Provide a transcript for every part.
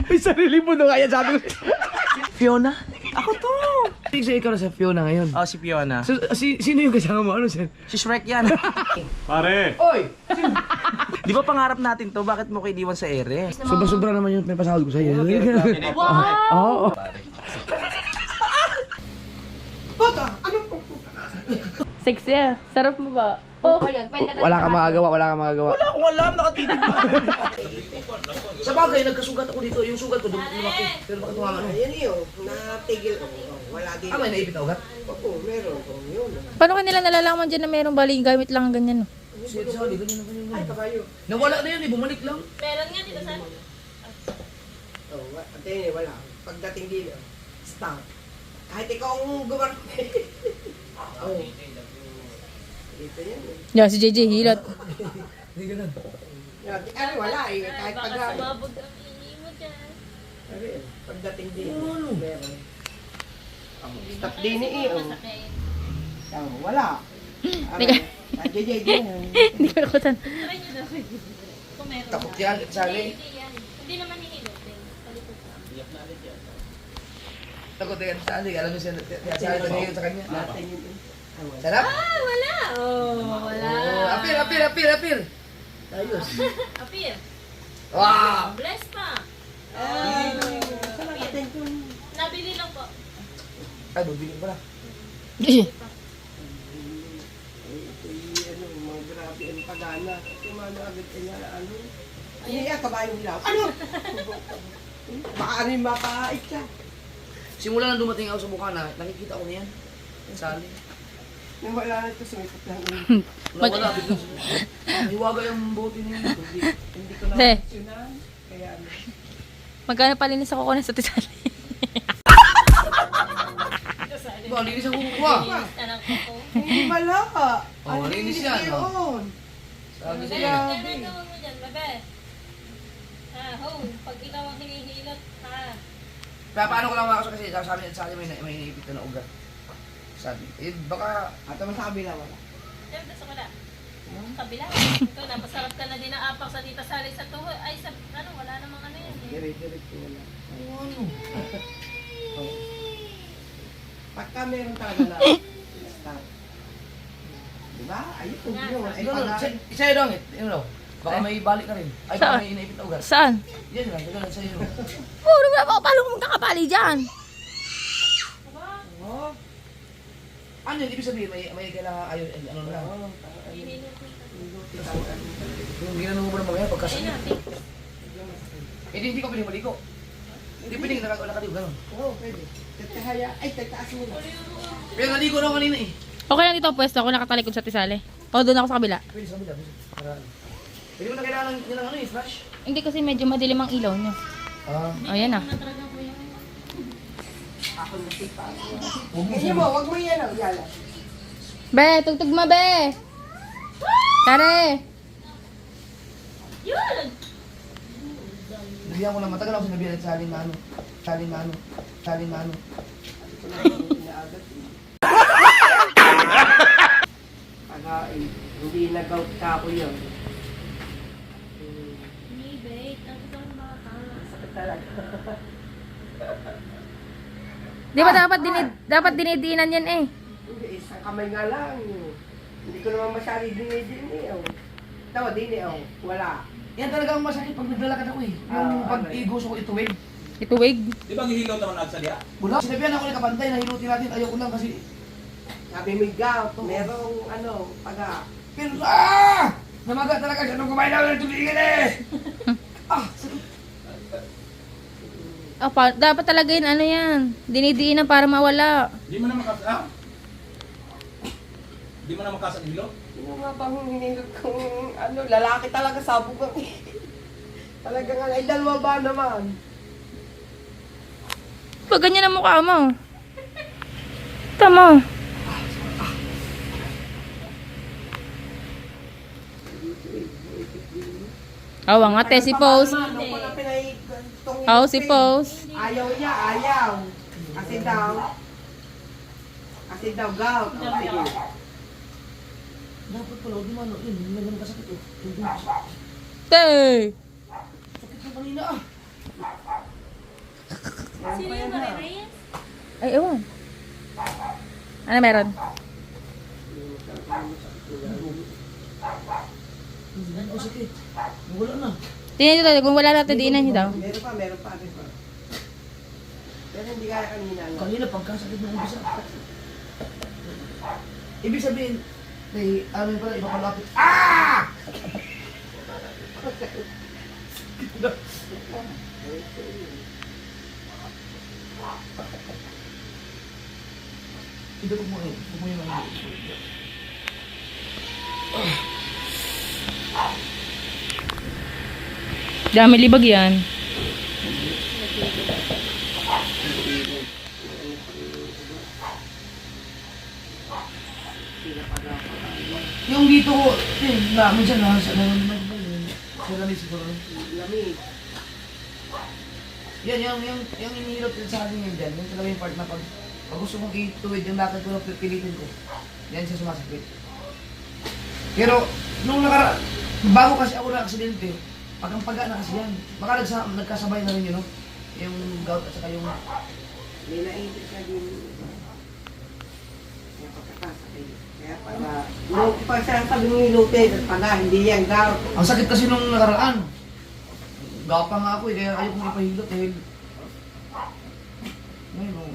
May sarili mo doon. Kaya sabi ko, Fiona? Ako to. Sige, ikaw na sa Fiona ngayon. Oh, si Fiona. So, sino yung kasama mo? Ano siya? Si Shrek yan. Pare! Oy! Di ba pangarap natin to? Bakit mo kayo diwan sa ere? Sobra-sobra naman yung pinapasahod ko sa'yo. Wow! Oo. Sexy ah. Sarap mo ba? Oh, ayan. Wala kang magagawa, wala kang magagawa. Wala akong alam, nakatitig pa. Sa bagay, nagkasugat ako dito. Yung sugat ko, lumaki. Pero bakit tumama ano? Ayan yun, natigil ako. Wala din. Ah, may naipit na ugat? Oo, meron ko yun. Paano kanila nalalaman dyan na mayroong baling gamit lang ang ganyan? No? Sige, sorry, ganyan na ganyan. Ay, kabayo. Nawala na yun eh, bumalik lang. Meron nga dito sa... Oo, wala. Pagdating din, stop. Kahit ikaw ang gumarap. Oo. Dito yan eh. Yeah, si JJ hilot. Hindi ganun. Ay, wala eh. Kahit pag sumabog ang ini mo dyan. pagdating din, meron. Stop din eh. Wala. Teka. JJ din. Hindi ko nakutan. Try nyo daw. Kung meron. Takot yan, sali. Hindi yan. Hindi naman hihilot din. Palikot lang. Takot yan, sali. Alam mo siya, sali na ngayon sa kanya. Natin yun. Sarap? Ah, wala! Oh, wala. Apir. Ayos. Apir. Wow! Bless pa. Nabili lang po. Ay, bubili pala. Mga grabe ang pagana. Tumano agad kanya, Hindi kabayong hilaw. Ano? Baka ano yung mapait ka. Simula nang dumating ako sa Bukana, nakikita ko na yan. Sali. Nang wala na ito, sumipot lang. Wala, biglang hiwaga yung bote niya. Hindi ko na. Te, Kaya ano. magkano palinis ako ko na sa tisali? Diba, linis ang kukuha. Tanang ko. Hindi wala. Oh, linis yan, no? Yun. Sabi Bebe, sa'yo. kailan gawin mo dyan, bebe? Ha, ho, pag ikaw ang hinihilot, ha? Kaya paano ko lang makasok kasi sabi may naipit na ugat. Sabi, baka At masabi na wala. Diyan, sa wala. Kabila. Ito, napasarap ka na din ang apak sa tita Sally sa tuho. Ay, sa, ano, wala namang ano yan. Eh. Direct wala. ano? Pagka meron talaga na stop. Diba? Ayun, yun. Ay, pag- Isa yun lang eh. Yun lang. Baka may balik ka rin. Ay, baka Saan? may inaipit na ugat. Saan? Yan lang, ganun sa'yo. Puro na ako, paano kung magkakapali dyan? Oh, Ano yun? Ibig sabihin, may kailangan ayun, ano na lang. Yung ginano mo na mamaya pagkasakit. Hindi ko pwedeng maliko. Hindi pwedeng nakaligo, gano'n. Oo, pwede. Tatahaya. Ay, tataas mo na. Pero naligo na ako kanina eh. Okay lang dito ang pwesto ako, nakatalikod sa tisali. O, doon ako sa kabila. Pwede sa kabila. Hindi mo na kailangan ng ano eh, flash. Hindi kasi medyo madilim ang ilaw niyo. Ah. O, yan na. Hindi mo, wag mo yan. Yala. Be, tugtog mo, be! Tare! Yun! Nabihan ko na matagal ako sinabihan sa alin na ano. Sa alin na ano. Sa alin na ano. Pagain. Hindi nag-out ka ako yun. Hindi, babe. Tapos ang bata. Sakit talaga. Di ba dapat dinidiinan yan eh? Hindi, isang kamay nga lang. Hindi ko naman masyari dinidin eh. Oh. Tawa din eh. Oh. Wala. Yan talaga ang masakit pag naglalakad ako eh. Yung pag-igos ko ituwid. Ituwig. Di ba gihilaw naman agad sa diya? Wala. Sinabihan ako ni Kapantay na hilutin natin. Ayoko lang kasi. Sabi may gout. Merong ano, paga. Pero namaga talaga siya nung kumain namin ng tulingan eh! Sakit. Dapat talaga yun, ano yan. Dinidiinan para mawala. Di mo na makasa... Di mo na makasa ng hilot? Sino nga bang hinilot kong ano, lalaki talaga sabog ang talaga nga, ay dalawa ba naman? Pag ganyan ang mukha mo. Tama. Awa nga, te, si Pose. Si Pose. Ayaw niya, ayaw. Kasi daw gout. Sige. Dapat pala, di mo ano, yun, hindi na ganun kasakit eh. Te! Kanina ah. Sino yung Marie Reyes? Ay, ewan. Ano meron? Hindi ko sakit. Wala na. Tingnan nyo kung wala natin diinan nyo daw. Meron pa, meron pa. Pero hindi kaya kanina. Kanina pagkasakit ng umpisa. Ibig sabihin, may amin pala, iba palapit. Ah! Ito mo eh. Ito mo yung ano. Dami libag yan. Yung dito ko, namin siya na sa lamis siguro. Lamig. Yan, yung inihilot din sa akin yun dyan. Yung talaga yung part na pag gusto kong ituwid yung lakad ko, pilitin ko. Yan siya sumasakit. Pero, nung bago kasi ako na-aksidente, pagang-paga na kasi yan. Baka nagkasabay na rin yun, no? Yung gout at saka yung... May nainit ka din. Kaya pagkakasakit. Kaya pala, nung pagsasabi ng ilutin at pala, hindi yan daw. Ang sakit kasi nung nakaraan. Gapa nga ako eh, kaya ayaw kong ipahilot eh. Ngayon,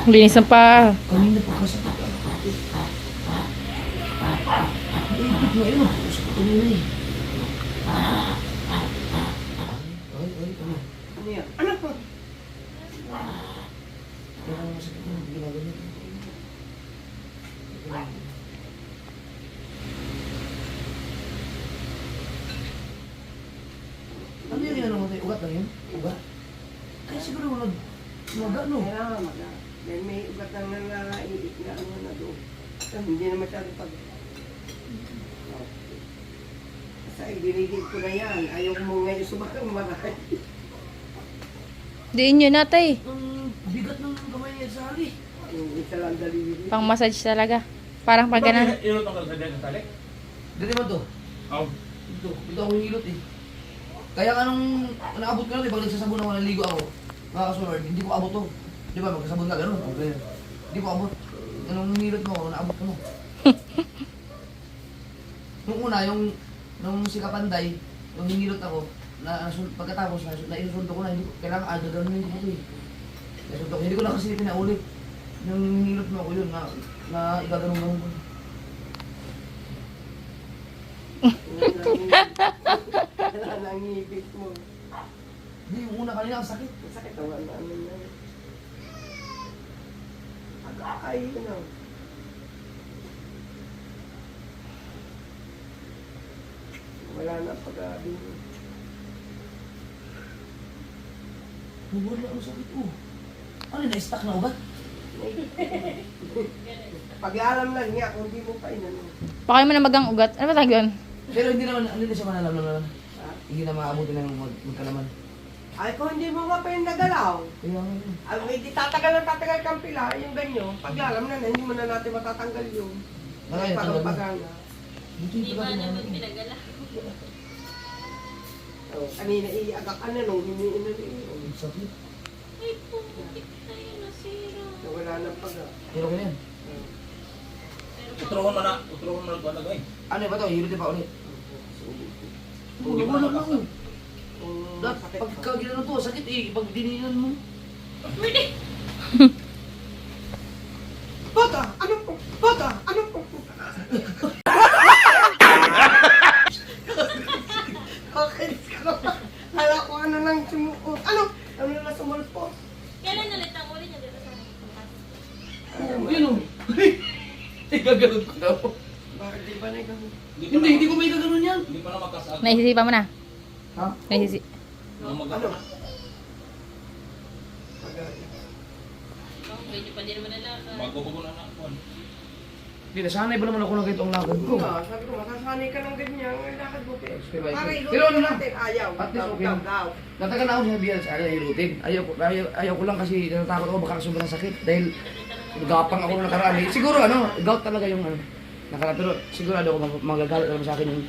Linisan pa. kanina pagkasakit. Ipit na yun. Sakit ko nila eh. Ay. Ano yan? Ano po? Kaya ang masakit mo, ginaganyan. Ano yung ginanong mo tayo? Ugat lang yun? Ugat? Kaya siguro maga, no? Kaya maga. May ugat lang na naiit na ano na doon. So, hindi na masyado pag... Kasi dinigil ko na yan. Ayaw mo ngayon sumakang maray. Diin nyo natay. Ang bigat ng kamay niya sa hali. Yung isa lang daliri. Pang massage talaga. Parang pag ganun. Inutang ka sa dyan sa tali? Dati ba to? Oo. Ito ako hilot eh. Kaya nga nung naabot ko na, pag nagsasabon ako, naligo ako, mga kasunod, hindi ko abot to. Di ba, magkasabon ka gano'n? Okay. Hindi ko abot. Nung hilot mo ako, naabot ko mo. Nung una, nung si Kapanday, nung hinilot ako, pagkatapos, nainusunto ko na, hindi ko, kailangan agaganunin ko ito eh. Naisunto ko, hindi ko na kasi pinaulit. Nung hinilot mo ako yun, na igaganong-ganong ko. Wala nang ngipit mo. Hindi, yung una kanina, ang sakit. Masakit ang ano na. Ay, ano. Wala na pag-aabi mo. Wala ang sakit ko. Ano, na-stuck na ugat? Pag-aalam lang niya kung hindi mo pa inano. Pakay mo na magang ugat. Ano ba tawag yun? Pero hindi na siya manalaman. Hindi na maabuti ng magkalaman. Ay, kung hindi mo nga pa yung nagalaw. Kaya nga yun. Ay, hindi tatagal kang pila. Yung ganyan. Pag-aalam na, hindi mo na natin matatanggal yung Nakaya, tanggal na. pagpagana. Hindi ba naman pinagala? Oh, kanina iagak ka na nung hiniinan Ang sakit. Ay, pumuntik tayo nasira. wala nang pag Pero ganyan. Utrohon mo na ito talaga eh. Ano ba ito? Hilutin pa ulit. Hindi mo Wala na na ako. kung Dahil sakit pagka ginano to, sakit eh. Pag dininan mo. Bata! Anong po? Bata! Anong po? Okay, ka naman. Hala ko ano lang sumuot. Ano na sumunod po? Kailan ulit ang uli niya dito sa Yun o. Gaganon ko na ako. Bakit di ba na ikaw? Hindi ko may gaganon yan. Hindi pa na magkasaag. Naisisipa mo na. Ha? Naisisi. Nung Ano? mag- Medyo pa din naman nalakad. Magbubugo na ako. Hindi, nasanay ba naman ako ng itong lakad ko? Sabi ko, masasanay ka ng ganyan. Ang lakad mo, Pe. Pero Para ano ilutin lang, natin. Ayaw. at least okay. Daw. Natagal na ako sinabihan sa ayaw hilutin. Ayaw ko lang kasi natatakot ako baka sobrang sakit. Dahil gapang ako nung nakaraan. Siguro gout talaga yung nakaraan. Pero sigurado ako magagalit naman sa akin yung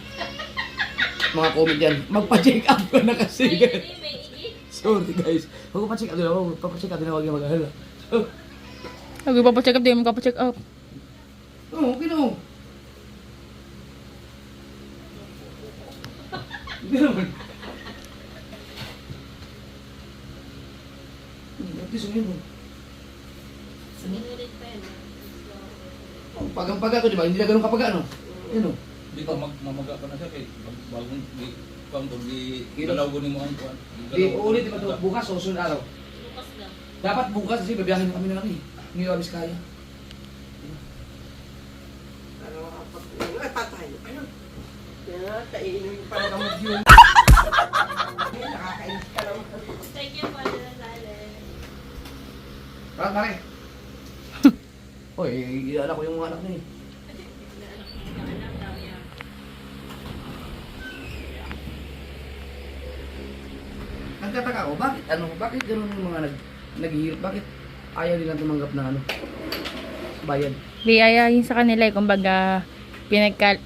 mga comment yan. Magpa-check up ka na kasi. May igi. Sorry guys. Magpa-check up din ako. Magpa-check up din ako. Huwag yung mag-alala. Nagpapacheck up, di mo magpapacheck up. Oo, okay na ako. Hindi naman. At least yun. Sinulit pa yun. Pagang-paga ko, di ba? Hindi na ganun kapaga, no? Yan o. Di ka mamaga pa na siya kay bagong galaw ko ni mo ang kuan. Di, uulit, di ba ito? Bukas o sunod araw? Bukas lang. Dapat bukas kasi babiyahin kami na kami. Hindi ko abis kaya. Ano kapag... Ay, patay. Ano? Yan, kainin pa lang ang yun. Nakakainis ka naman. Thank you for the silence. Rat, pare. Oy, iala ko yung mga anak niya eh. Nagtataka ako, bakit ganun yung mga naghihirap? Bakit ayaw nilang tumanggap ng bayad? Di ayayin sa kanila eh, kumbaga,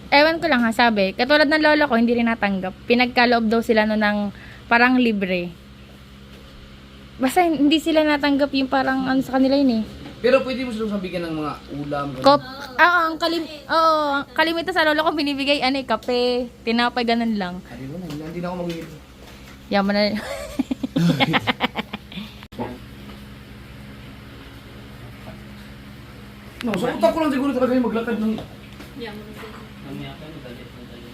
ewan ko lang ha, sabi, katulad ng lolo ko, hindi rin natanggap. Pinagkaloob daw sila no ng parang libre. Basta hindi sila natanggap yung parang ano sa kanila yun eh. Pero pwede mo silang bigyan ng mga ulam. Kop, ang kalimitan sa lolo ko binibigay, ano eh, kape, tinapay, ganun lang. Hindi mo na, hindi na ako mag-iipon. Yaman na. No, sa utak ko lang siguro talaga yung maglakad ng... Yeah, mo din. Mamaya ka nagalit na tayo.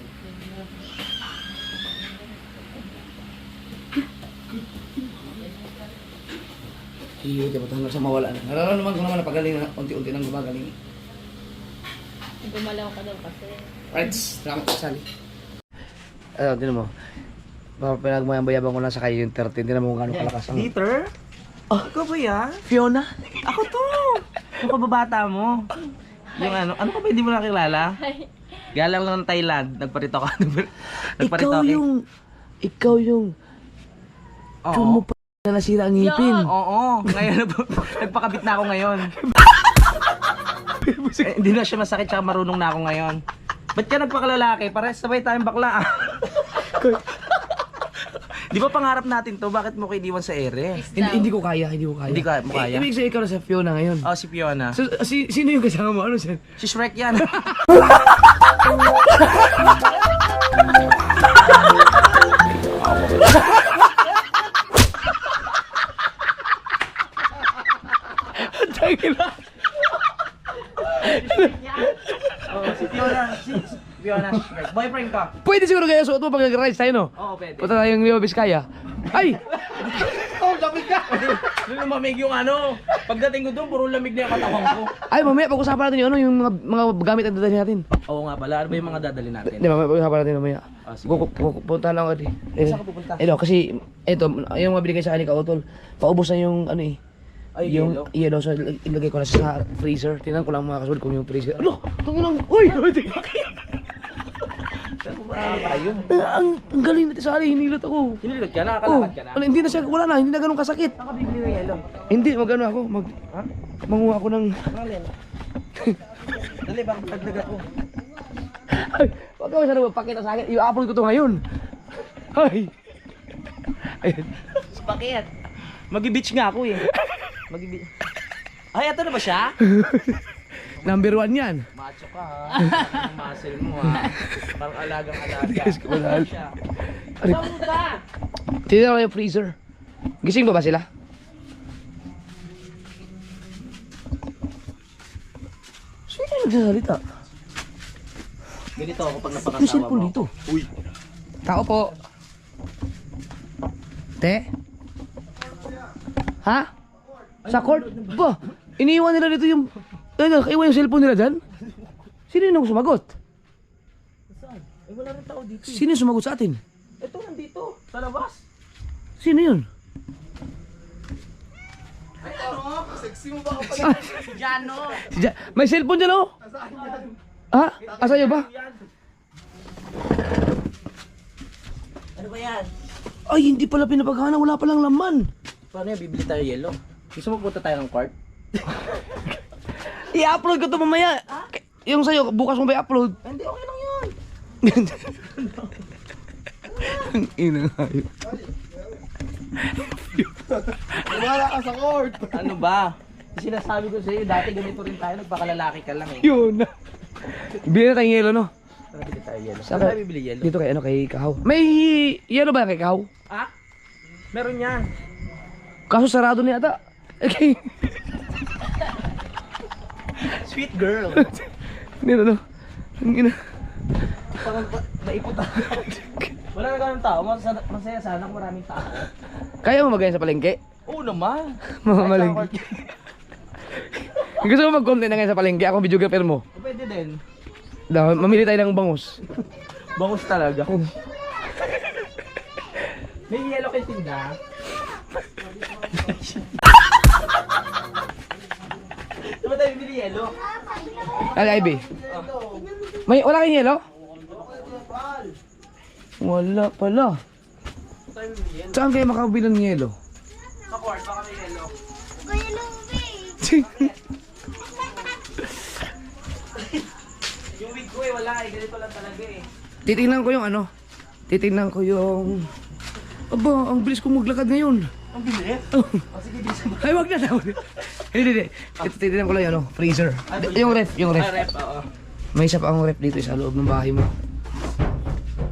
Iyo, di ba hanggang sa mawala na. Nararamdaman ko naman na pagaling na unti-unti nang gumagaling. Gumalaw ka daw kasi. Right, salamat ka, Sally. Tinan mo. Pinagmayang-bayabang ko lang sa kayo yung 13. Tinan mo kung gano'ng kalakas ang... Peter? Oh, ikaw ba yan? Fiona? Ako to! Yung kababata mo. Yung ano ka ba hindi mo nakilala? Galang lang ng Thailand. Nagparito ka. Ikaw yung... Oo. na nasira ang ngipin. Oo. Ngayon, nagpakabit na ako ngayon. Hindi na siya masakit tsaka marunong na ako ngayon. Ba't ka nagpakalalaki? Parehas sabay tayong bakla. Di ba pangarap natin to? Bakit mo kiniwan sa ere? Hindi ko kaya. Hindi ka mo kaya? Ibig sabihin ikaw na sa Fiona ngayon. Oh, si Fiona. So, sino yung kasama mo? Ano siya? Si Shrek yan. Oh, si Fiona. Si Fiona, si Shrek. Boyfriend ka? Pwede siguro kaya suot mo pag nag-rides tayo, no? Oo, pwede. Punta tayong Rio Vizcaya. Ay! Oh, lamig ka! Doon lumamig yung ano. Pagdating ko doon, puro lamig na yung katawan ko. Ay, mamaya pag-usapan natin yung yung mga gamit na dadalhin natin. Oo nga pala, ano ba yung mga dadali natin? Hindi, mamaya pag-usapan natin mamaya. Ah, sige. Punta lang ako di. Saan ka pupunta? Kasi, yung mga binigay sa akin ni Kautol, paubos na yung ano eh. Ay, yung yellow, so ilagay ko na sa freezer. Tingnan ko lang mga kasunod kung yung freezer. Ano? Tanginang, uy! Ayun. Ang galing natin sa ali, hinilat ako. Hinilot ka, nakakalakad ka na. Hindi na siya, wala na, hindi na ganun kasakit. Nakabibili ng yelo. Hindi, magano ako, manguha ako ng... Dali, bakit dagdag ako? Ay, wag ka masyadong magpakita sa akin, i-upload ko to ngayon. Ay. Ayun. Bakit? Mag-beach nga ako eh. Ay, ito na ba siya? Number 1 yan. Macho ka ha. Ang muscle mo ha. Parang alagang-alaga. Yes, kumahal. Siya. Ari. Saan ka? Tingnan ko yung freezer. Gising ba sila? Sino yung nagsasalita? Ganito ako pag May napakasawa cellphone mo. dito. Uy. Tao po. Te? Ha? Sa court? Ba? Iniiwan nila dito yung... Iwan yung cellphone nila dyan? Sino yung sumagot? Saan? Eh wala rin tao dito. Sino yung sumagot sa atin? Ito nandito. Sa labas. Sino yun? Ay ano? Sexy mo ba ako pala? Si Jano. May cellphone dyan oh? Ha? Asa iyo ba? Ano ba yan? Ay, hindi pala pinapaghana. Wala palang laman. Paano yan? Bibili tayo yelo? Gusto mo punta tayo ng court? I-upload ko to mamaya. Yung sa'yo, bukas mo ba i-upload? Hindi, okay lang yun. Ang ina nga yun. Wala ka sa court. Ano ba? Sinasabi ko sa iyo, dati ganito rin tayo, nagpakalalaki ka lang eh. Yun na. Bili na tayong yelo, no? Tara, bili tayo yelo. Saan Saan tayo bibili yelo? Dito kay, ano, kay Kahaw. May yelo ba kay Kahaw? Ah? Meron yan. Kaso sarado na yata. Okay. Sweet girl. Hindi na, no? Ang ina. Parang naipot ako. Wala na ganun tao, masaya sana kung maraming tao. Kaya mo magayon sa palengke? Oo naman. Mamamalengke. Gusto mo mag-content na ngayon sa palengke? Ako ang videographer mo. Pwede din. Mamili tayo ng bangus. Bangus talaga. May yellow kayo tinda. Diba tayo bibili yellow? Ano, Ivy? Wala kayong yelo? Wala pala. Tayo bibili yellow. Saan kayo makabili ng yelo? Sa court, baka may yellow. Yung wig ko eh, wala eh. Ganito lang talaga eh. Titingnan ko yung ano. Titingnan ko yung... Aba, ang bilis kong maglakad ngayon. Ang bilis? Oh. Sige, bisa mo. Ay, wag na daw. Hindi. Ito, titingnan ko lang yung ano, freezer. Yung ref. Ah, rep, oo. May isa pa akong ref dito sa loob ng bahay mo.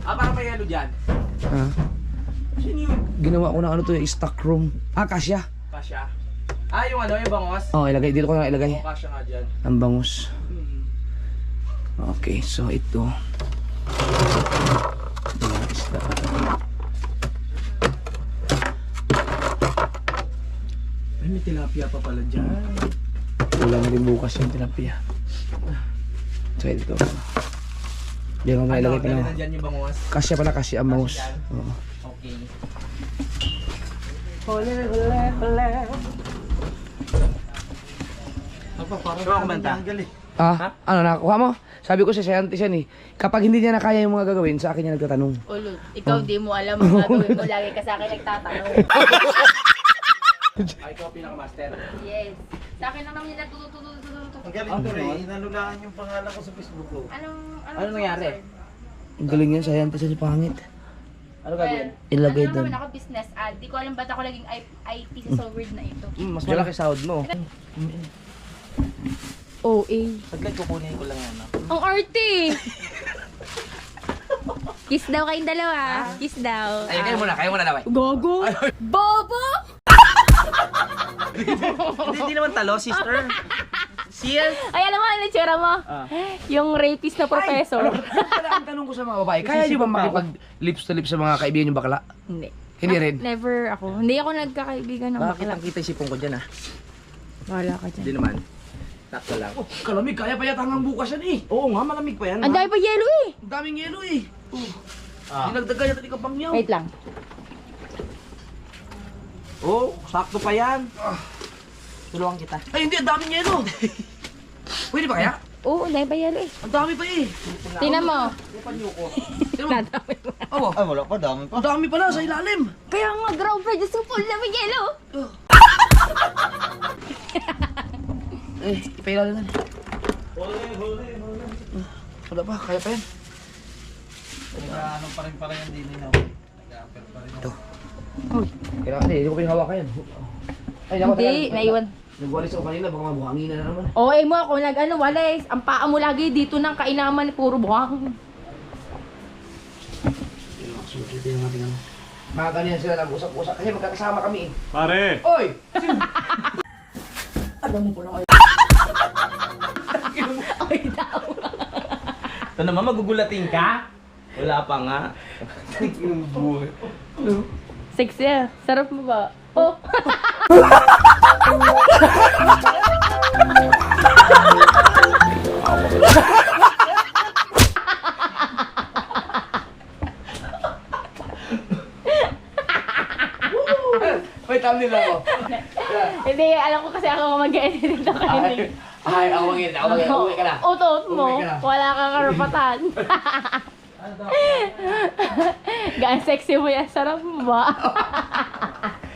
Ah, parang may yellow dyan. Ha? Sino yun? Ginawa ko na ano to, yung stock room. Ah, kasya. Kasya. Ah, yung ano, yung bangos? Oh, ilagay. Dito ko na ilagay. Oo, kasya nga dyan. Ang bangus. Hmm. Okay, so ito. Ayan, isda. Ay, may tilapia pa pala dyan. Wala na rin bukas yung tinapia. So ito. Diyan ko na ilagay pa na. Nandyan yung bangos. Kasya pala, kasya ang bangus. Oo. Okay. Diba ako banta? Ah, ano nakakuha mo? Sabi ko sa scientist yan eh. Kapag hindi niya na kaya yung mga gagawin, sa akin niya nagtatanong. Ulod, ikaw di mo alam ang gagawin mo. Lagi ka sa akin nagtatanong. Ay, ikaw pinaka-master. Yes. Sa akin lang naman yung natututututututu. Ang galing inanulaan yung pangalan ko sa Facebook ko. Ano nangyari? Ang galing yan, scientist yan si pangit. Ano gagawin? Ilagay Ano doon. naman ako business ad. Di ko alam ba't ako naging IT sa word na ito. Mas malaki sahod mo. OA. Saglit, kukunin ko lang yan. Ang arte! Kiss daw kayong dalawa. Kiss daw. Ay, kayo muna daw. Gogo! Bobo! Hindi naman talo, sister. Siya. Ay, alam mo, ano yung tsura mo? Ah. Yung rapist na professor. Ang tanong ko sa mga babae, kaya niyo ba makipag lips to lips sa mga kaibigan niyo bakla? Hindi. Hindi rin. Never ako. Hindi ako nagkakaibigan ng Bakit bakla. ang kita yung sipong ko dyan ah? Wala ka dyan. Hindi naman. Sakto lang. Oh, kalamig, kaya pa yata hanggang bukas yan eh. Oo nga, malamig pa yan. Ang dami pa yelo eh. Ang daming yelo eh. Ah. Dinagdagan yata ni Kapangyaw. Wait lang. Oo, sakto pa yan. Tulungan kita. Ay, hindi, ang daming yelo. Pwede ba kaya? Oo, ang dami pa yelo eh. Ang dami pa eh. Tingnan mo. Dadami pa. Oo. Ay, wala pa, dami pa. Ang dami pala sa ilalim. Kaya nga, grabe, Diyos ko, full na may yelo. Eh, ipailalim na. Wala pa, kaya pa yan. Ano pa rin pala yan din na. Ito. Kailangan hindi ko pinahawakan yan. Ay, naku, Hindi, tagal. naiwan. Nagwalis ako kanina, baka mabuhangin na naman. Oo, mo ako nag-ano, walis. Ang paa mo lagi dito ng kainaman, puro buhang. Sulitin ang ating ano. Mga ganyan sila nag-usap-usap kasi magkakasama kami eh. Pare! Oy! Alam mo pala kayo. Ay, daw. Ito naman, magugulating ka? Wala pa nga. Sexy ah. Sarap mo ba? Oh. Wait, thumbnail lang ako. Hindi, alam ko kasi ako mag-edit dito kayo. Ay, ako mangin. Uwi ka na. Utot mo. Uwi ka na. Wala kang karapatan. Gaan sexy mo yan. Sarap mo ba?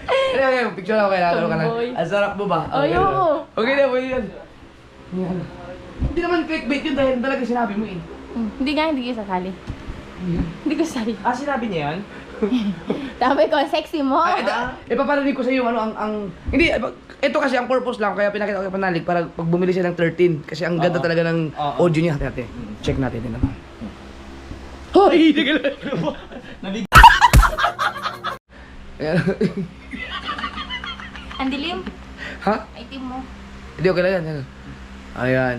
Ano, picture ako kaya natulog ka na. Tomboy. Ang sarap mo ba? Ayoko. Okay na, pwede yan. Yan. Hindi naman clickbait yun dahil talaga sinabi mo eh. Hindi nga, hindi kayo sasali. Hindi ko sabi. Ah, sinabi niya yan? Sabi ko, sexy mo. Ipaparinig ko sa iyo hindi, ito kasi ang purpose lang, kaya pinakita ko kay Panalig para pag bumili siya ng 13, kasi ang ganda talaga ng audio niya. Ate, check natin din naman. Hoy! Ang dilim. Ha? Itim mo. Hindi, okay lang yan. Ayan.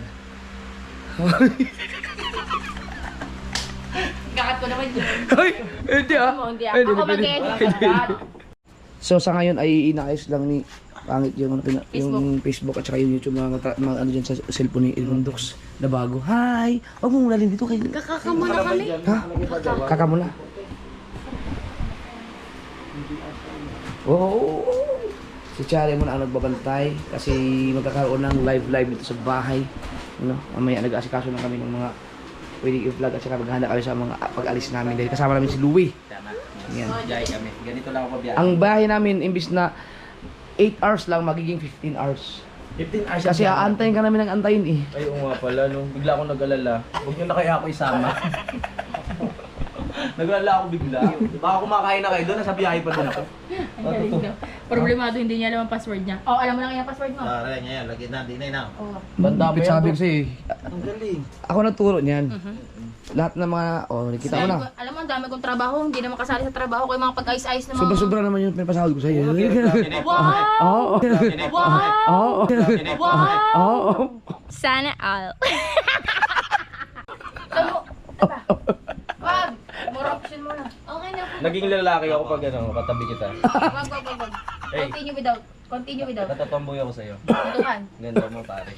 Kakat ko naman yun. Hoy! Hindi ah. Hindi ah. Ako mag-edit. So sa ngayon ay inaayos lang ni Pangit yung, yung Facebook at saka yung YouTube mga ano dyan sa cellphone ni Ilmondox na bago. Hi! Huwag mong lalin dito kayo. Kakamuna kami. Ha? Kaka muna. Oo. Si Chari muna ang nagbabantay kasi magkakaroon ng live dito sa bahay. Ano? Mamaya nag-aasikaso lang kami ng mga pwedeng i-vlog at saka maghahanda kami sa mga pag-alis namin dahil kasama namin si Louie. Tama. Yan. Jai kami. Ganito lang ako biyahe. Ang bahay namin imbis na 8 hours lang magiging 15 hours. 15 hours. Kasi aantayin ka namin ng antayin eh. Ay, oo nga pala. Nung bigla akong nag-alala. Huwag nyo na kaya ako isama. Nag-alala ako bigla. Baka kumakain na kayo doon. Nasa biyahe pa din ako. Ang galing daw. Problemado, hindi niya alam ang password niya. Oh, alam mo lang yung password mo. Aray niya yan, lagi na, di na yun. Oh. Banda Kapit sabi ko sa'yo eh. Ang galing. Ako nagturo niyan. Lahat ng mga, nakita mo na. Alam mo, ang dami kong trabaho. Hindi naman kasali sa trabaho ko yung mga pag-ayos-ayos na mga... Sobra-sobra naman yung pinapasahod ko sa'yo. Wow! Oo. Wow! Oo. Wow! Oo. Sana all. Tamo. Diba? Wag! More option muna. Okay na. Naging lalaki ako pag ano, katabi kita. Wag. Hey. Continue without. Continue without. Natatamboy ako sa'yo. Tutukan. Ganda mo pare.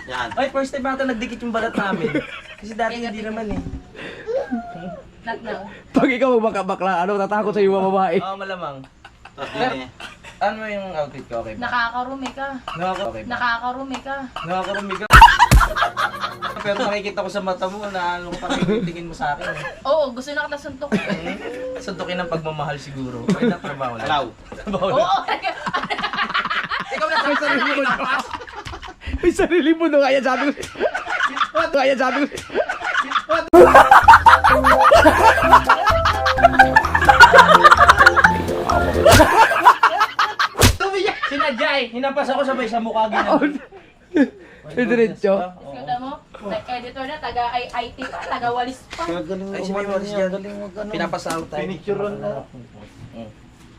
Yan. Ay, first time ata nagdikit yung balat namin. Kasi dati hindi naman eh. Not now. Pag ikaw bakla, ano, tatakot sa'yo mga babae. Oo, malamang. Tapos din eh. Ano yung outfit ko? Okay ba? Nakakarumi ka. Okay ba? Nakakarumi ka. Nakakarumi ka. Pero nakikita ko sa mata mo na ano parang tingin mo sa akin. Oo, gusto na kita suntok. Suntukin ng pagmamahal siguro. Ay, natrabaho lang. Alaw. Trabaho lang. Oo. Ikaw na May sarili mo na. May sarili mo na. Kaya sabi ko. Kaya sabi ko. Sinadya eh. Hinampas ako sabay sa mukha gano'n. Diretso. Kata mo, editor na, taga-IT pa, taga-walis pa. Ay, si May Morris dyan. Pinapasahod tayo. Pinicturean na.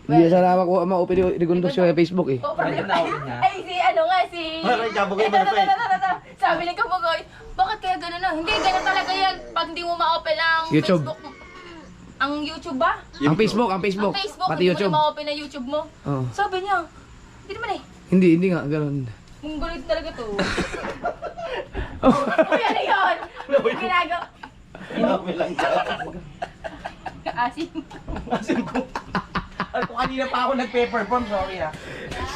Hindi sana ma-open ni Gundos yung Facebook eh. Oh, Ayun na ako niya. Ay, si ano nga, si... Aray, Kabugoy Ito. Malupit. Sabi ni Kabugoy, bakit kaya gano'n na? Hindi, gano'n talaga yan. Pag hindi mo ma-open ang YouTube. Facebook mo. Ang YouTube ba? Ang Facebook. Ang Facebook, Pati hindi YouTube. mo na ma-open ang YouTube mo. Oo. Sabi niya, hindi naman eh. Hindi nga, ganun. Ang gulit talaga to. Uy, ano yun? Ginagawa. Inabi lang dyan. Asin. Asin ko. Ay, kung kanina pa ako nagpe-perform, sorry ah.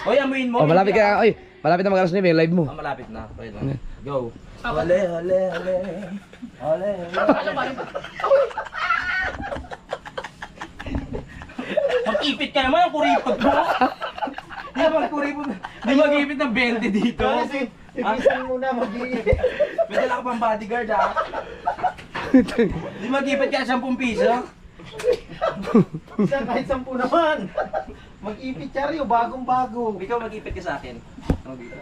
Hoy, amuin mo. Oh, malapit ka. Oy, malapit na mag-alas na yung live mo. Ah, malapit na. Pwede na. Go. Ole. Ano ba? Mag-ipit ka naman ang kuripot mo. Di ba kuripot? Di mag-ipit ng 20 dito. Ibisan mo na mag-iipit. May dala ka pang bodyguard ah. Di mag-ipit ka 10 piso. Isa kahit 10 naman. Mag-ipit siya rin, bagong-bago. Ikaw mag-ipit ka sa akin. Ano dito?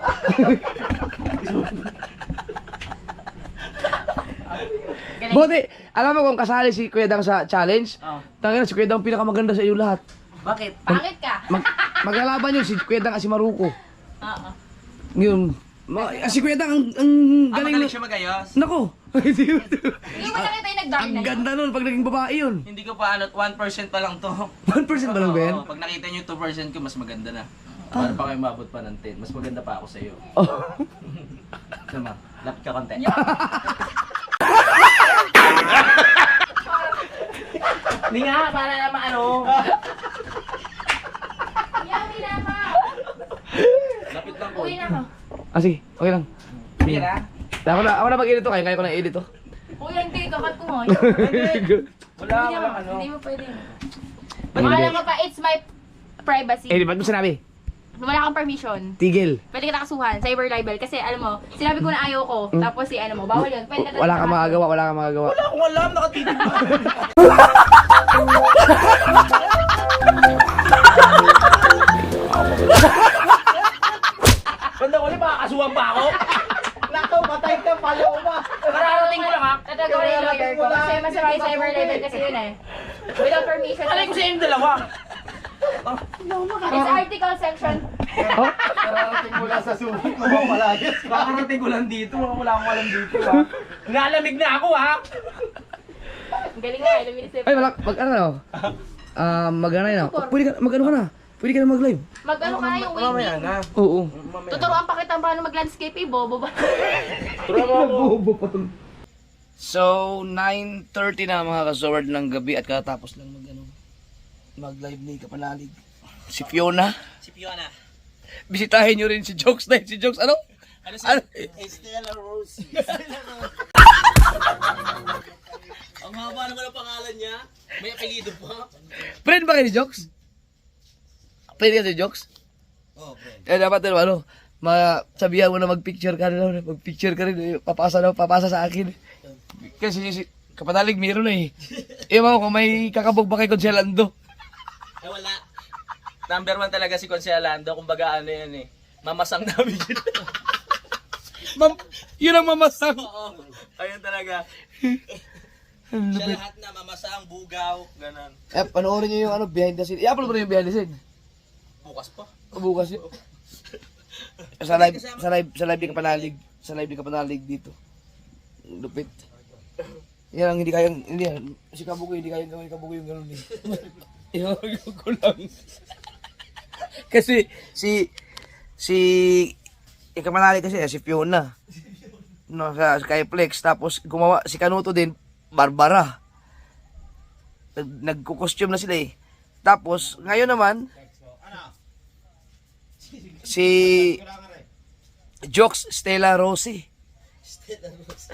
Buti, alam mo kung kasali si Kuya Dang sa challenge? Oh. Tangina, si Kuya Dang pinakamaganda sa iyo lahat. Bakit? Pangit ka. Maglalaban yun si Kuya Dang at si Maruko. Oo. Yung, si Kuya Dang ang galing Magaling na. siya magayos. Nako! Hindi mo nakita yung nag-dark Ang na yun. ganda nun pag naging babae yun. Hindi ko pa 1% pa lang to. 1% ba lang ba yan? Oo, pag nakita niyo yung 2% ko, mas maganda na. Para pa kayo mabot pa ng 10. Mas maganda pa ako sa iyo. Oh. Sama, lapit ka konti. Hindi nga, para naman ano. Yummy na pa. Lapit lang ko. Uwi na ako. Ah, sige, okay lang. Mira. Ako na mag-edit to, kaya ko na edit to. Kuya, hindi. Kakat ko mo. Wala, wala ano. Hindi mo pwede. Akala mo pa, it's my privacy. Eh, di ba't mo sinabi? wala kang permission. Tigil. Pwede ka nakasuhan, cyber libel. Kasi alam mo, sinabi ko na ayaw ko. Tapos si ano mo, bawal yun. Pwede ka Wala kang magagawa, wala kang magagawa. Wala akong alam, nakatitig ba? Banda ko makakasuhan pa ako? Nakaw, patay ka, palo ba? Mararating ko lang ha. Tatagawa na yung lawyer ko. Kasi masama yung cyber libel kasi yun eh. Without permission. Alay ko sa inyong dalawa. It's article section. Kararating mo lang sa sulit, mapapalayas ka. Kakarating ko lang dito, wala akong alam dito ha. Nalamig na ako ha. Ang galing nga, luminis Ay, mag-ano na. Mag-ano na. Pwede ka, mag-ano ka na. Pwede ka na mag-live. Mag-ano ka na yung Mamaya waving. na. Oo. Tuturuan pa kita paano mag-landscape eh, bobo ba? Bobo pa to. So, 9:30 na mga kasword ng gabi at katapos lang mag-live ni Kapanalig. Si Fiona. Si Fiona. Bisitahin nyo rin si Jokes na. Si Jokes, ano? Ano si Estela Rose. Ang haba naman ang pangalan niya. May apelido pa. Friend ba kayo ni Jokes? Friend ka si Jokes? Oh, friend. Eh, dapat ano, sabihan mo na mag-picture ka rin. Mag-picture ka rin. Papasa sa akin. Kasi si Kapanalig meron na eh. Ewan ko kung may kakabog ba kay Conselando. Ay wala. Number 1 talaga si Conselando. Kumbaga ano yan eh. Mamasang namin yun. Yun ang mamasang. Oo. Ayun talaga. Siya lahat na mamasang, bugaw, ganun. Eh, panoorin nyo yung behind the scene. I-upload mo na yung behind the scene. Bukas pa. Bukas yun. Sa live di Kapanalig. Sa live di Kapanalig dito. Lupit. Yan ang hindi kayang, hindi yan. Si Kabugoy, hindi kayang gawin Kabugoy yung gano'n eh. Yung ko lang. Kasi, si Kapanalig kasi, si Fiona. No, sa Skyflex. Tapos, gumawa, si Kanuto din, Barbara. Nagko-costume na sila eh. Tapos, ngayon naman, si Jokes Stella Rossi.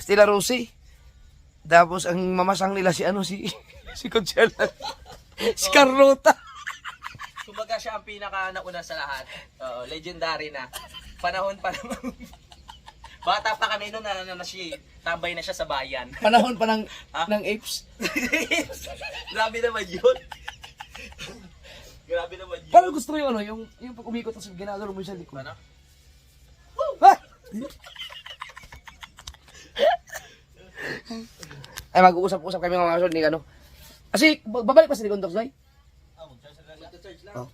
Stella Rossi. Tapos ang mamasang nila si si Conchela. Si Carlota. Kumbaga siya ang pinaka-nauna sa lahat. Oo, legendary na. Panahon pa naman. Bata pa kami noon na siya, tambay na siya sa bayan. Panahon pa ng apes. Grabe naman yun. Grabe naman yun. Paano gusto mo yung pag umikot tapos ginagano mo siya likod? Ano? Ha? Ay, mag-uusap-usap kami mga kasod ni ano. Kasi, babalik pa si Ligondox, Day? Oh.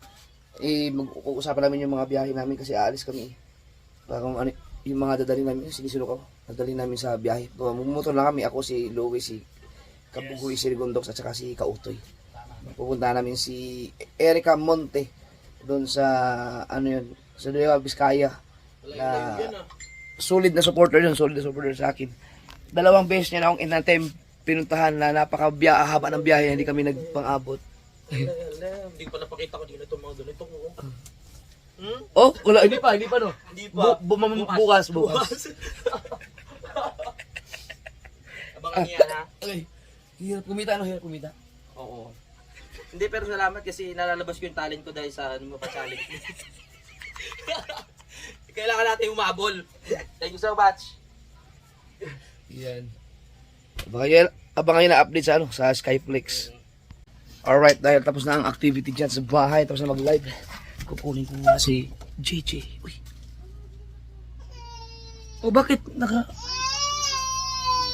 Mag-uusapan namin yung mga biyahe namin kasi aalis kami. Kung ano, yung mga dadali namin, sinisulok ako. Dadali namin sa biyahe. Mumotor lang kami, ako si Louie, si Kabugoy, si Ligondox at saka si Kautoy. Pupunta namin si Erica Monte doon sa ano yun, sa Nueva Vizcaya. Na solid na supporter sa akin. 2 beses niya na akong inatem pinuntahan na haba ng biyahe, hindi kami nagpang-abot. Hindi pa napakita ko dito itong mga ganito. Oh, wala, hindi pa no. Hindi pa. Bukas. Abangan niya ha. Okay. Hirap kumita. Oo. Hindi, pero salamat kasi nalalabas ko yung talent ko dahil sa challenge. Kailangan natin umabol. Thank you so much. Yan. Abangan nyo na update sa sa Skyflex. Alright, dahil tapos na ang activity dyan sa bahay, tapos na mag-live. Kukunin ko nga si JJ. Uy. Oh, bakit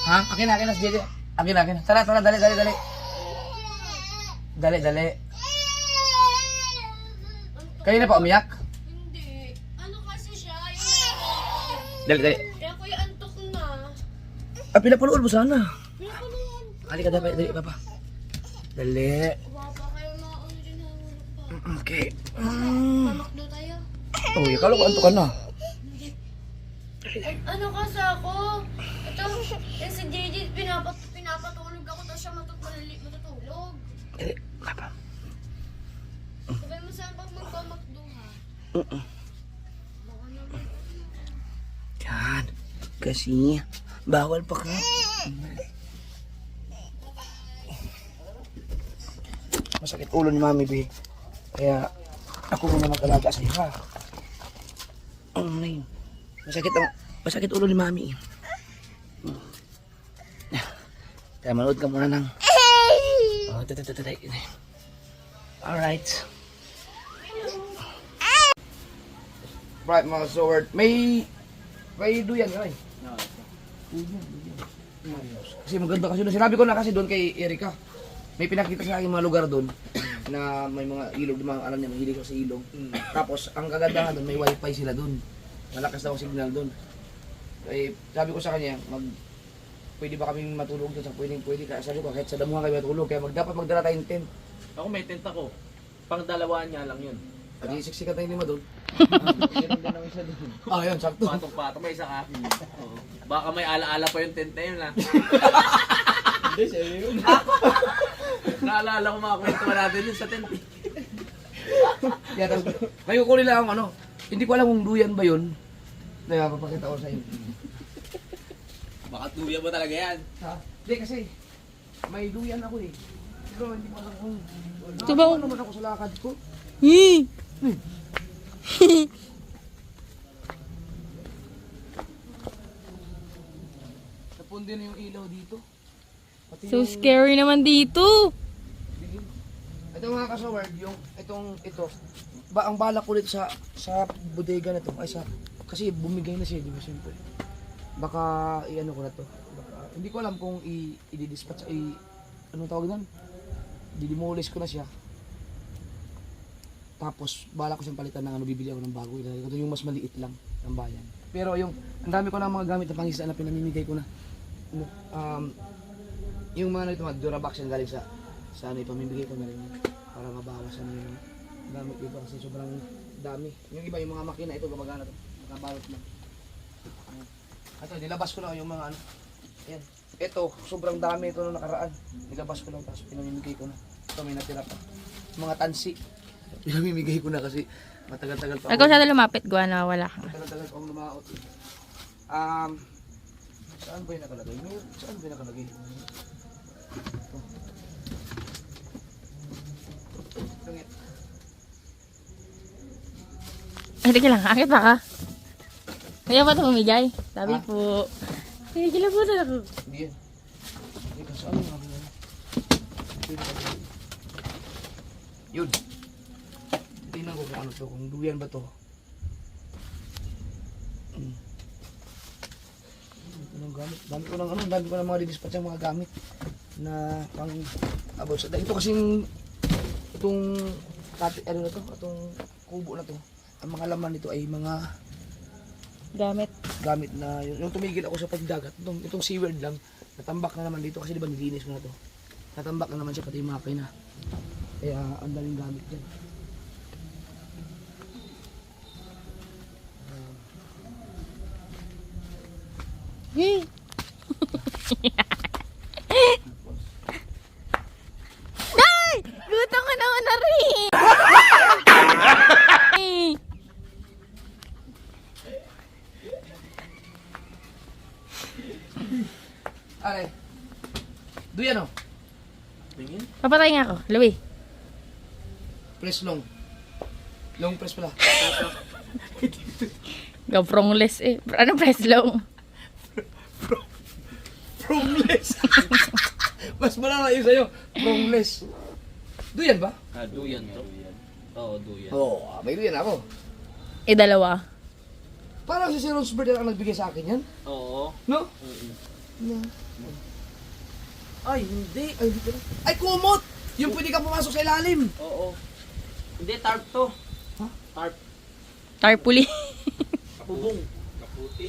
Ha? Akin na si JJ. Akin na. Tara, dali. Dali. Kayo na pa umiyak? Hindi. Ano kasi siya? Dali. Kaya kuya antok na. Pinapanood mo sana. Pinapanood. Halika, dali, papa. Dali. Papa, kayo na ano din hawak pa. Okay. Mamakdo tayo. Oh, ikalo ko antok ka na. Ano kasi ako? Ito, si JJ, pinapatulog ako tapos siya matutulog. Dali, papa. Sabay mo saan pag magpamakdo ha? Baka naman. Yan. Kasi, bawal pa ka. Masakit ulo ni Mami B. Kaya, ako muna mag-alaga sa iyo ha. Masakit ulo ni Mami. Kaya manood ka muna ng... Oh, alright. Right, mga sword. May duyan yun. Kasi maganda kasi doon. Sinabi ko na kasi doon kay Erika. May pinakita sa akin mga lugar doon na may mga ilog, mga alam niya, mahilig ako sa ilog. Tapos, ang kagandahan doon, may wifi sila doon. Malakas daw ang signal doon. Eh, sabi ko sa kanya, pwede ba kaming matulog doon? Pwede. Kaya sabi ko, kahit sa damuhan kayo matulog. Kaya dapat magdala tayong tent. Ako may tent ako. Pang dalawaan niya lang yun. Pati siksikat tayong lima doon. Meron din ang isa doon. Ah, yun, sakto. Patong-patong, may isa ka. Oo. Baka may ala-ala pa yung tent na yun, ha? Hindi, sa'yo yun. Naalala ko mga kwento natin yun sa tent. Yeah, tapos, may kukunin lang akong hindi ko alam kung duyan ba yun. Kaya papakita ko sa inyo. Baka tuya mo talaga yan. Ha? Hindi kasi, may duyan ako eh. Pero hindi ko alam kung... Diba? Ano naman ako sa lakad ko? Napundi na yung ilaw dito. Pati So scary naman dito. Ito mga kasaward, ito, ang balak ulit sa bodega na to, kasi bumigay na siya, di ba siyempre. Baka, i-ano ko na to. Hindi ko alam kung i-dispatch, anong tawag doon? Didemolish ko na siya. Tapos, balak ko siyang palitan ng bibili ako ng bago. Ito yung mas maliit lang ng bayan. Pero ang dami ko na mga gamit na pangisda na pinamimigay ko na. Yung mga mga Durabox yung galing sa ipamimigay ko na rin para mabawasan yung gamit dito kasi sobrang dami. Yung iba, yung mga makina ito, gumagana to. Nakabalot lang. Ito, nilabas ko lang yung mga Ayan. Ito, sobrang dami ito nung nakaraan. Nilabas ko lang tapos pinamimigay ko na. Ito, may natira pa. Mga tansi. Pinamimigay ko na kasi matagal-tagal pa. Ikaw sana lumapit, Gwa, na wala ka. Matagal-tagal pa akong lumaot. Saan ba yung nakalagay? Saan ba yung nakalagay? Teka lang, akit pa ka. Kaya ba ito pumigay? Sabi po. Kaya po na ako. Hindi yan. Hindi ka saan yung nakalagay? Yun. Tingnan ko kung ano to, kung duyan ba to. Dami ko ng mga didispatch ng mga gamit na pang about sa ito kasing itong itong kubo na to. Ang mga laman nito ay mga gamit na yung tumigil ako sa pagdagat. Itong seaward lang, natambak na naman dito kasi di ba nilinis ko na to. Natambak na naman siya pati yung makina. Kaya ang daming gamit dyan. Ay! Gutom ko naman na rin! Are. Duyan o. Tingin? Papatay nga ako, Louie. Press long. Long press pala. Prongless eh. Ano press long? Prongless. Mas malala yun sa'yo. Prongless. Duyan ba? Duyan to. Oo, duyan. Oo, may duyan ako. Dalawa. Parang si Sir Rosberg ang nagbigay sa akin yan. Oo. No? Ay, hindi. Ay, hindi pala. Ay, kumot! Yung pwede kang pumasok sa ilalim. Oo. Hindi, tarp to. Ha? Tarp. Tarpuli. Bubong. Kaputi.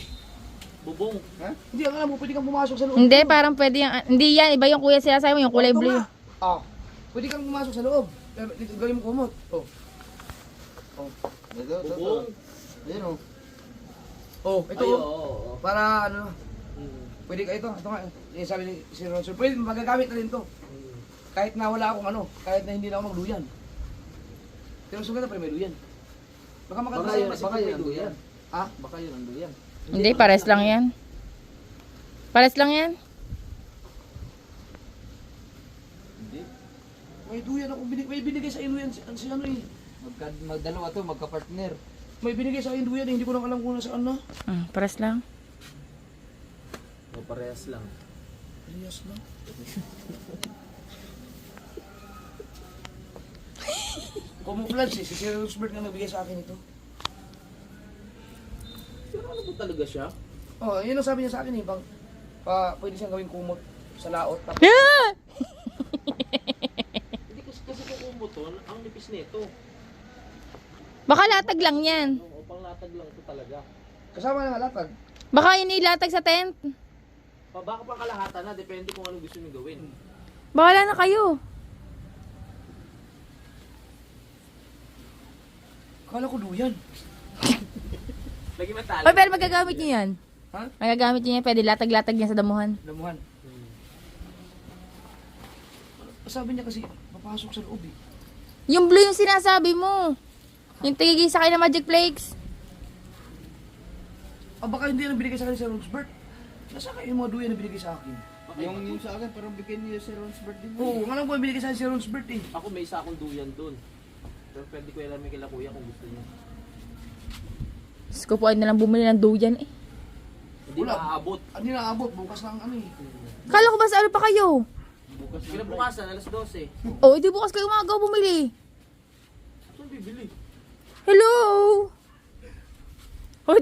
Bubong. Ha? Hindi, ang alam mo, pwede kang pumasok sa loob. Hindi, parang pwede yung... Hindi yan, iba yung kuya sila sa'yo, yung kulay Ito blue. nga. Ah, pwede kang pumasok sa loob. Pero dito, gawin mo kumot. Oh. Oh. Bubong. Ayan oh. Oh, ito Ay, oh. oo. Para ano, pwede ka ito nga. Yung sabi ni Sir Rosberg, pwede magagamit na rin to. Kahit na wala akong kahit na hindi na ako magduyan. Pero sugat na may duyan. Baka makakasama si baka yun may ang duyan. Ha? Baka yun ang duyan. Hindi, pares lang yan. Pares lang yan. Hindi. May duyan ako, may binigay sa ino yan si ano eh. Magdalawa to, magka-partner. may binigay sa akin duyan, hindi ko lang alam kung nasaan na. Paras lang. O parehas lang. Yes lang. Camouflage eh, si Sir Roosevelt nga nagbigay sa akin ito. Pero ano ba talaga siya? Oh, yun ang sabi niya sa akin eh, pwede siyang gawing kumot sa laot. Tapos, Hindi kasi kung umuton, ang nipis nito. Baka latag lang yan. O panglatag lang ito talaga. kasama ng alatag. Baka yun ilatag sa tent. Baka pang kalahatan na, depende kung ano gusto niyo gawin. Bahala na kayo. Kala ko duyan. Lagi matalo. Oy, pero magagamit niyo yan. Ha? Magagamit niyo yan. Pwede latag-latag yan sa damuhan. Damuhan. Sabi niya kasi, papasok sa loob eh. Yung blue yung sinasabi mo. Yung tigigil sa akin ng Magic Flakes. Ah, baka hindi na binigay sa akin si Roosevelt. Nasa kayo yung mga duyan na binigay sa akin? Yung sa akin, parang bigyan niyo si Ronsberg din. Oo, nga lang po yung binigay sa akin si Roosevelt eh. Ako may isa akong duyan dun. Pero pwede ko ilamin kila kuya kung gusto niya. Diyos ko po ay nalang bumili ng duyan eh. Hindi Wala. maaabot. Hindi na abot, bukas lang ano eh. Kala ko ba sa ano pa kayo? Kinabukasan, alas 12. Oh, hindi bukas kayo umagaw bumili. Saan bibili? Hello! Hoy,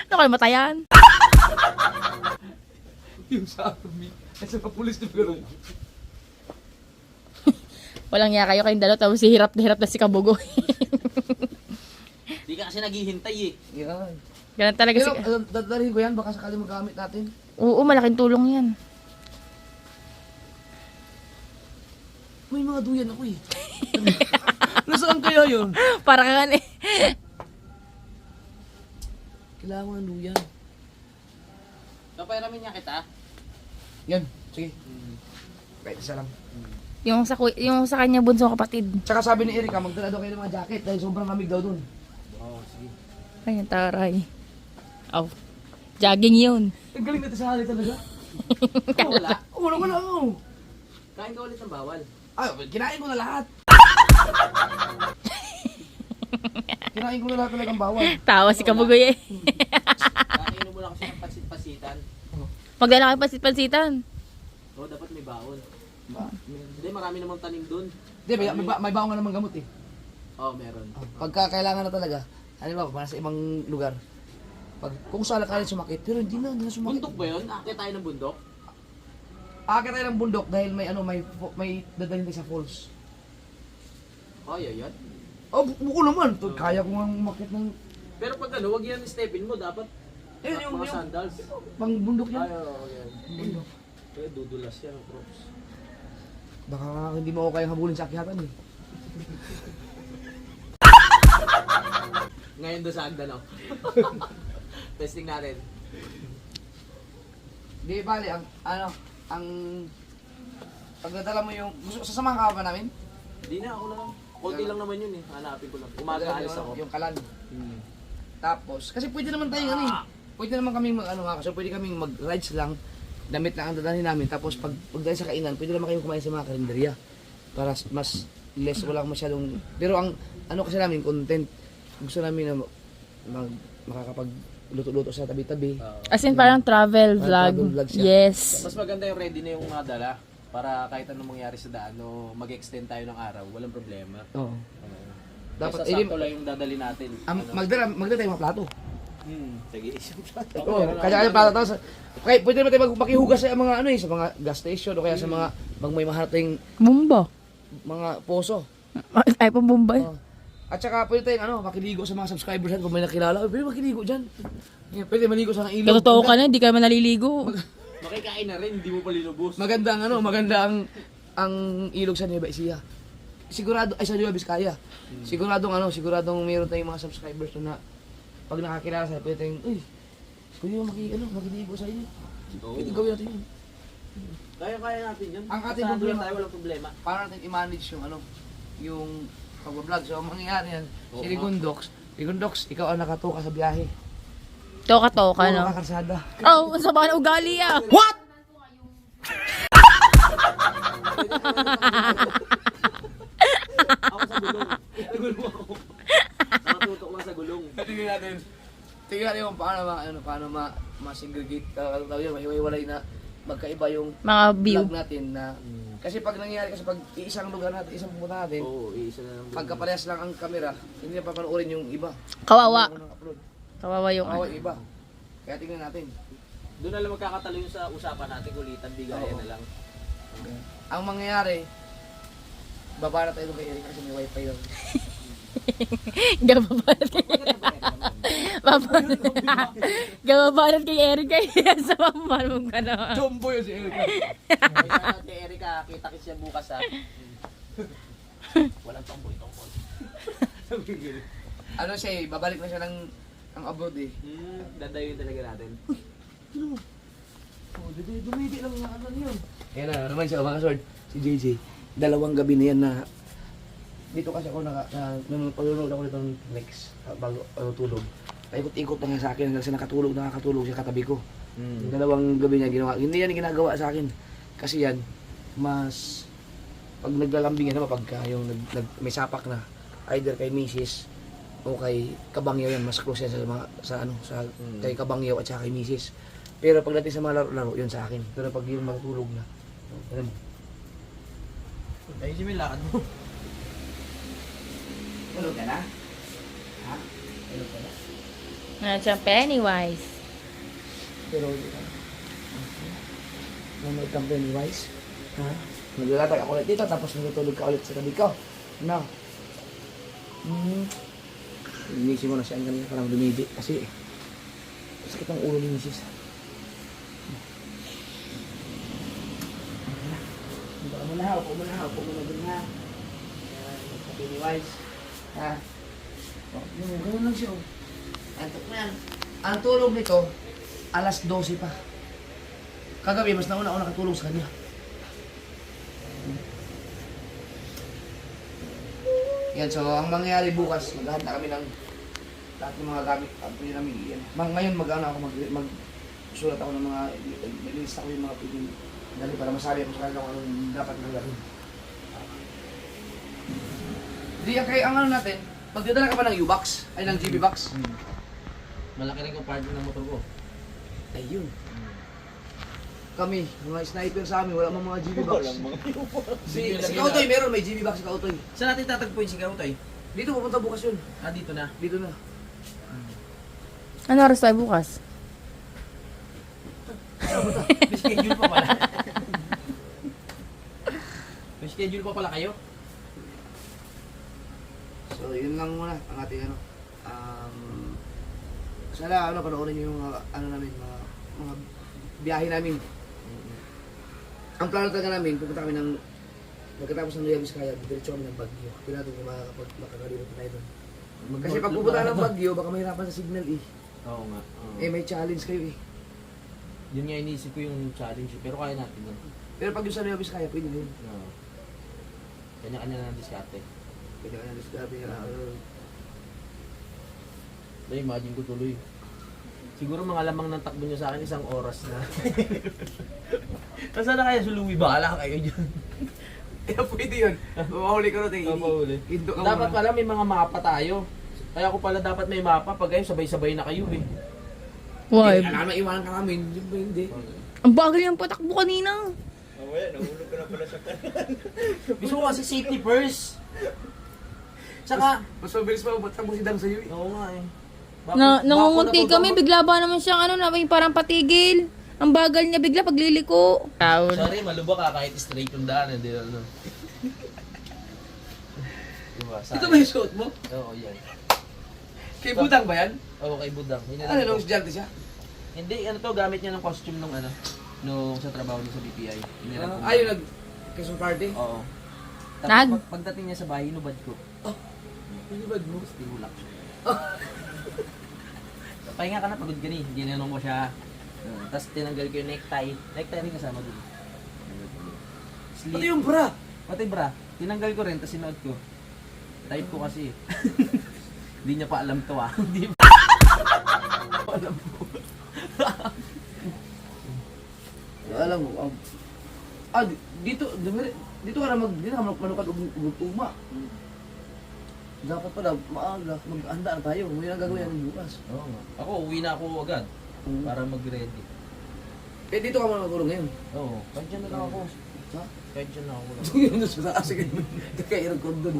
ano kayo matayan? Yung sa amin. Ay sa kapulis na pero. Walang niya kayo kayong dalaw tapos si hirap na si Kabugoy. Di ka kasi naghihintay eh. Yan. Ganun talaga si... Pero dadalhin ko yan, baka sakali magamit natin. Oo, malaking tulong yan. May mga duyan ako eh. Nasaan kaya yun? Para ka eh. Kailangan mo ng duyan. Napairamin niya kita. Yan, sige. Kahit isa lang. Yung sa kanya bunsong kapatid. Tsaka sabi ni Erika, magdala daw kayo ng mga jacket dahil sobrang lamig daw dun. Oo, sige. Ay, yung taray. Aw. Jogging yun. Ang galing natin sa hali talaga. Wala. Oo, wala ako. Kain ka ulit ng bawal. Ay, kinain ko na lahat. Kinain ko na lahat talagang bawal. Tawa si Kabugoy eh. Kainom mo lang kasi ng pansit-pasitan. Magdala kayo pansit-pansitan. Oo, dapat may baon. Hindi, marami namang tanim dun. Hindi, may baong nga naman gamot eh. Oo, meron. Pagka kailangan na talaga, ano ba, para sa ibang lugar. Kung sala ka rin sumakit, pero hindi na sumakit. Bundok ba yun? Akit tayo ng bundok? Akit tayo ng bundok dahil may dadalhin tayo sa falls. Oo, yan. Oh, buko naman. Kaya ko nga umakit ng... Pero pag ano, wag yan stepin mo, dapat mga sandals. Pang bundok yan. Ay, oo, yan. Bundok. Kaya dudulas yan, props. Baka hindi mo ako kayang habulin sa akyatan eh. Ngayon doon sa Agdano. Testing natin. Di bali, ang pagdadala mo yung... Sasamahan ka ba namin? Hindi na, ako lang. Konti lang naman yun eh. Hanapin ko lang. Umaga alis ako. Yung kalan. Tapos, kasi pwede naman tayo ano eh. Pwede naman kaming kasi pwede kaming mag-rides lang. Damit lang ang dadalhin namin. Tapos pag dahil sa kainan, pwede naman kayong kumain sa mga karinderya. Para mas less, walang masyadong... Pero ang ano kasi namin, content. Gusto namin na makakapag-luto-luto sa tabi-tabi. As in parang travel Travel vlog. vlog siya. Yes. Mas maganda yung ready na yung mga dala. Para kahit anong mangyari sa daan, no, mag-extend tayo ng araw. Walang problema. Oo. Dapat Dapat, sakto lang yung dadali natin. magdala tayo mga plato. Sige, isang shot. Oo, kaya plato. Tapos, okay, pwede naman tayo makihugas sa mga ano eh, sa mga gas station o kaya sa mga pag may maharating Bumba. mga poso. Ay, pang Bombay. Oh. At saka pwede tayong makiligo sa mga subscribers natin kung may nakilala. Pwede makiligo dyan. Pwede maligo sa ilog. Totoo ka na, hindi ka naman naliligo. Makikain na rin, hindi mo palilubos. Maganda ang ilog sa Nueva Ecija. Sigurado ay sa Nueva Vizcaya. Siguradong meron tayong mga subscribers na pag nakakilala sa pwede tayong, uy, pwede mo makiligo sa inyo. Pwede gawin natin yun. Kaya natin yun. Ang ating Basta problema- tayo, walang problema. Paano natin i-manage yung pag-vlog. So, ang mangyayari yan, si Rigundox, ikaw ang nakatuka sa biyahe. Toka-toka, Puro no? kakarsada. Oh, ang sama na ugali ah. What? Ako sa gulong. Gulong ako. natin. Tingnan natin kung paano ma-segregate, mahiwalay na magkaiba yung Mga view. vlog natin na kasi pag nangyayari kasi pag isang lugar natin, isang pupunta natin, Oo, isa na lang. pagkaparehas lang ang camera, hindi na papanoorin yung iba. Kawawa. Yung upload. Kawawa yung Kawawa yung iba. Kaya tingnan natin. Doon na lang magkakatalo yung sa usapan natin, kulitan, bigayan Oo. na lang. Ang mangyayari, baba na tayo kay Eric kasi may wifi yun. Gababarat kay Gababarat kay Eric kaya sa mamahal mong gano'n. Jumbo yun si Eric. Ate Erika, kita kita siya bukas ha. Walang tomboy-tomboy. Ano siya eh, babalik na siya ng abroad eh. Dadayon talaga natin. Oh, dumidi lang na ano yun. Ayan na, naman siya mga sword. Si JJ. 2 gabi na yan na dito kasi ako nung pag-unod ako dito ng next bago tulog. Ikot-ikot na nga sa akin hanggang sa nakakatulog siya katabi ko. Yung 2 gabi niya ginawa. Hindi yan ginagawa sa akin. Kasi yan, mas pag naglalambing yan, pagka yung may sapak na, either kay Mrs. o kay Kabangyaw yan, mas close yan sa kay Kabangyaw at saka kay Mrs. Pero pagdating sa mga laro, yun sa akin. Pero pag yung matulog na, alam mo. Ayun siya may lakad mo. Tulog ka na? Ha? Tulog ka na? Ano siya, Pennywise. Pero, may kang Pennywise. Ha? Naglalatag ako ulit dito, tapos natutulog ka ulit sa tabi ko. No. Inisip mo na siya kanina, parang dumidi. Kasi, sakit ang ulo ni Mrs. Upo mo na, upo mo dun ha. Pennywise. Ha? Ganun lang siya. Antok na yan. Ang tulog nito, alas 12 pa. Kagabi, mas nauna ako nakatulog sa kanya. Yan, so ang mangyayari bukas, maghahanda kami ng lahat ng mga gamit. Pwede namin yan. Ngayon magsulat ako ng mga, nilista ko yung mga pwedeng dali para masabi ako sa kanila kung anong dapat na gawin. Hindi, kaya ang ano natin, magdadala ka ba ng U-Box? Ay, ng GB box? Malaki rin yung partner ng motor ko. Ayun. Kami, mga sniper sa amin, wala mga GB box. Si Kautoy, meron, may GB box si Kautoy. Saan natin tatagpuin si Kautoy? Dito, pupunta bukas yun. Ah, dito na. Dito na. Ano oras tayo bukas? May schedule pa pala. May schedule pa pala kayo? So, yun lang muna ang ating ano. Sana panoorin niyo yung namin, mga biyahe namin. Ang plano talaga namin, pupunta kami ng pagkatapos ng Nueva Vizcaya, diretso kami ng Baguio. Kaya natin kung makakalimutan tayo doon. Kasi pag pupunta ng Baguio, baka mahirapan sa signal eh. Oo nga. oo. Eh, may challenge kayo eh. Yun nga iniisip ko yung challenge pero kaya natin yun. Pero pag yung sa Nueva Vizcaya, pwede din. Oo. Kanya-kanya na ng diskarte. Pwede ka na discover Imagine ko tuloy. Siguro mga lamang ng takbo nyo sa akin 1 oras na. Nasaan na kaya si Louie? Bahala kayo dyan. Kaya pwede yun. Mamahuli ka rin. Papahuli. Hinto ka Dapat muna. pala may mga mapa tayo. Kaya ko pala dapat may mapa. Pag kayo sabay-sabay na kayo eh. Why? Alam na iwanan ka namin. Yung ba hindi? Ang bagal yung patakbo kanina. Gusto ko kasi safety first. Tsaka, Mas mabilis pa umatang mo si Dang sa'yo eh. oo nga eh. Nangungunti kami, bigla ba naman siyang may parang patigil. Ang bagal niya bigla pagliliko. Sorry, malubak ka kahit straight yung daan. Hindi ano. Diba? Ito ba yung suot mo? Oo, yan. Kay Budang ba yan? Oo, kay Budang. Ano nung estudyante siya? Hindi, ano to, gamit niya ng costume nung nung sa trabaho niya sa BPI. Ayun nag-Quezon party? Oo. Nag? Tapos pagdating niya sa bahay, inubad ko. Inubad mo? Tapos tinulak siya. Pahinga ka na, pagod ka ni. Ginanong ko siya. Tapos tinanggal ko yung necktie. Necktie rin kasama dun. Pati yung bra! Pati bra. Tinanggal ko rin, tapos sinuot ko. Type ko kasi. Hindi niya pa alam to Hindi pa alam ko. Alam mo, dito ka na manukad ugma. Dapat pala, maaga, maghanda na tayo. Huwag na gagawin natin bukas. Oo nga. Ako, uwi na ako agad. Para mag-ready. Eh, dito ka muna matulog ngayon. Oo. Kahit dyan na lang ako. Ha? Kahit dyan na ako lang. Yun doon sa taas. Kaka-aircon doon.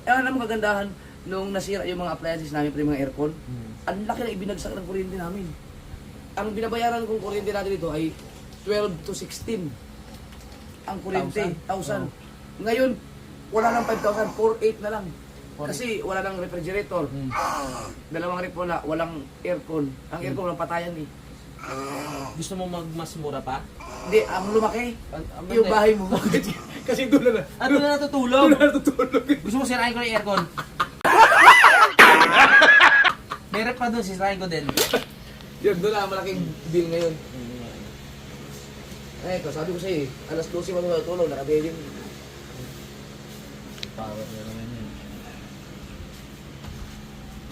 Eh, ano naman kagandahan nung nasira yung mga appliances namin, yung mga aircon, ang laki na ibinagsak ng kuryente namin. Ang binabayaran kong kuryente natin dito ay 12 to 16. Ang kuryente, 1,000. Ngayon, wala nang 5,000, 4,800 na lang. Kasi wala nang refrigerator. Dalawang rep wala, walang aircon. Ang aircon walang patayan eh. Gusto mo mas mura pa? Hindi, ang lumaki, Ang yung bahay mo. Kasi doon na. Ano na natutulog? Doon na natutulog. Gusto mo sirain ko yung aircon? May rep pa doon, sisirain ko din. Yun, doon na ang malaking bill ngayon. Eh, ito, sabi ko sa'yo eh, alas 12 pa natutulog, nakabeling. Power na naman yun.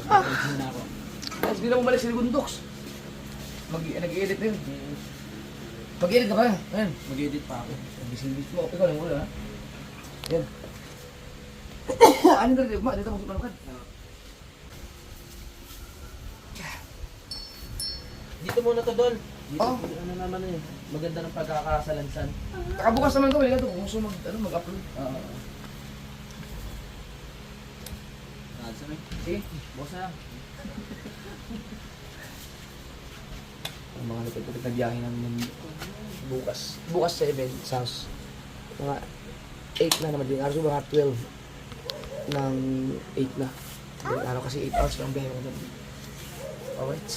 Mag-edit na ako. Tapos di na bumalik si Gundox. Nag-edit na yun. Mag-edit na kaya. Ayan. Mag-edit pa ako. Bising-bis mo. Ikaw lang wala ha. Yan. Ano na rin? Dito mo sumalakad. Dito muna to, Dol. Dito, Oh. ano naman eh. Maganda ng pagkakasalansan. Nakabukas naman ko. Ito, kung gusto mag-upload. Sige. Boss na. Ang mga likod-likod na biyahe namin bukas. Bukas 7 sa house. Mga 8 na naman din. Araw mga 12 ng 8 na. Araw kasi 8 hours lang biyahe ko doon. Alright.